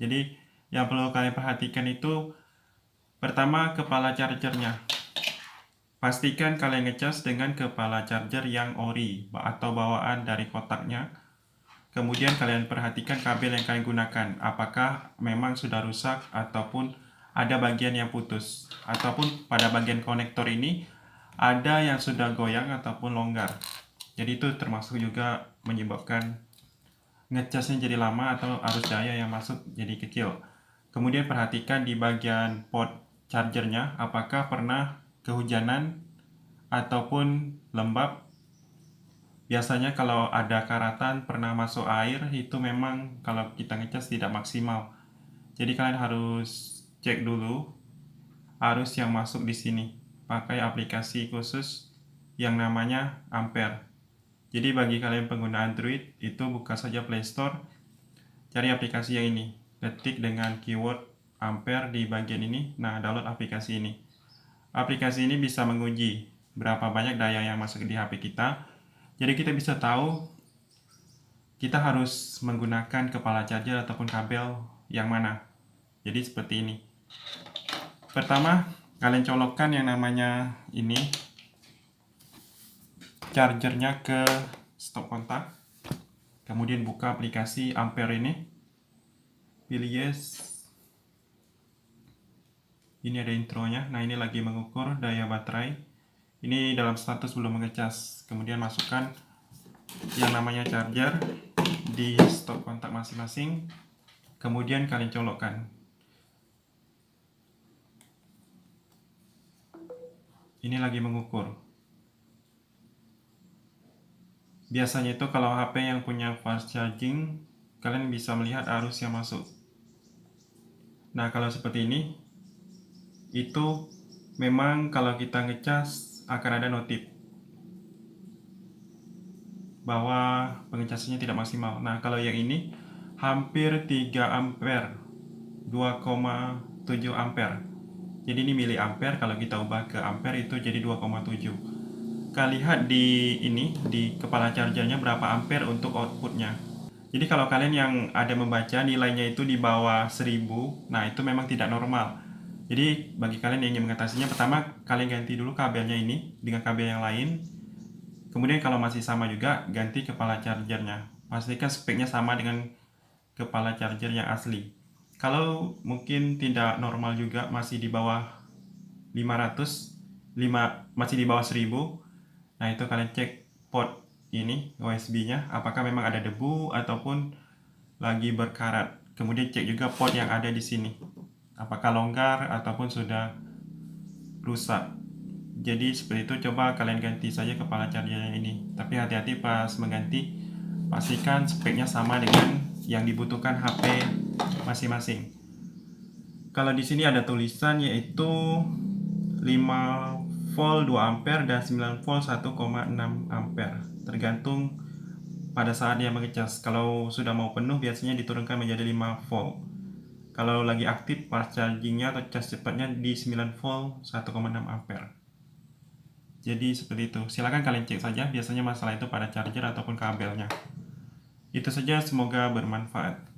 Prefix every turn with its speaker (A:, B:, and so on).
A: Jadi yang perlu kalian perhatikan itu pertama kepala chargernya. Pastikan kalian ngecas dengan kepala charger yang ori atau bawaan dari kotaknya. Kemudian kalian perhatikan kabel yang kalian gunakan, apakah memang sudah rusak ataupun ada bagian yang putus, ataupun pada bagian konektor ini ada yang sudah goyang ataupun longgar. Jadi itu termasuk juga menyebabkan ngecasnya jadi lama atau arus daya yang masuk jadi kecil. Kemudian perhatikan di bagian port chargernya, apakah pernah kehujanan ataupun lembab. Biasanya kalau ada karatan pernah masuk air, itu memang kalau kita ngecas tidak maksimal. Jadi kalian harus cek dulu arus yang masuk di sini. Pakai aplikasi khusus yang namanya Ampere. Jadi bagi kalian pengguna Android, itu buka saja Play Store, cari aplikasi yang ini. Ketik dengan keyword Ampere di bagian ini, nah download aplikasi ini. Aplikasi ini bisa menguji berapa banyak daya yang masuk di HP kita. Jadi kita bisa tahu kita harus menggunakan kepala charger ataupun kabel yang mana. Jadi seperti ini. Pertama, kalian colokkan yang namanya ini chargernya ke stop kontak. Kemudian buka aplikasi Ampere ini. Pilih yes. Ini ada intronya. Nah, ini lagi mengukur daya baterai. Ini dalam status belum mengecas. Kemudian masukkan yang namanya charger di stop kontak masing-masing. Kemudian kalian colokkan. Ini lagi mengukur. Biasanya itu kalau HP yang punya fast charging, kalian bisa melihat arus yang masuk. Nah, kalau seperti ini, itu memang kalau kita ngecas akan ada notif bahwa pengecasannya tidak maksimal. Nah, kalau yang ini hampir 3 ampere, 2,7 ampere. Jadi ini miliampere, kalau kita ubah ke ampere itu jadi 2,7. Kalian lihat di ini, di kepala chargernya berapa ampere untuk outputnya. Jadi kalau kalian yang ada membaca nilainya itu di bawah 1000, nah itu memang tidak normal. Jadi bagi kalian yang ingin mengatasinya, pertama kalian ganti dulu kabelnya ini dengan kabel yang lain. Kemudian kalau masih sama juga, ganti kepala chargernya. Pastikan speknya sama dengan kepala charger yang asli. Kalau mungkin tidak normal juga, masih di bawah 500, masih di bawah 1000, nah itu kalian cek port ini USB-nya, apakah memang ada debu ataupun lagi berkarat. Kemudian cek juga port yang ada di sini, apakah longgar ataupun sudah rusak. Jadi seperti itu, coba kalian ganti saja kepala chargernya ini. Tapi hati-hati pas mengganti, pastikan speknya sama dengan yang dibutuhkan HP masing-masing. Kalau di sini ada tulisan yaitu 5 volt 2 ampere dan 9 volt 1,6 ampere. Tergantung pada saat dia mengecas. Kalau sudah mau penuh biasanya diturunkan menjadi 5 volt. Kalau lagi aktif fast chargingnya atau cas cepatnya di 9 volt 1,6 ampere. Jadi seperti itu. Silakan kalian cek saja, biasanya masalah itu pada charger ataupun kabelnya. Itu saja, semoga bermanfaat.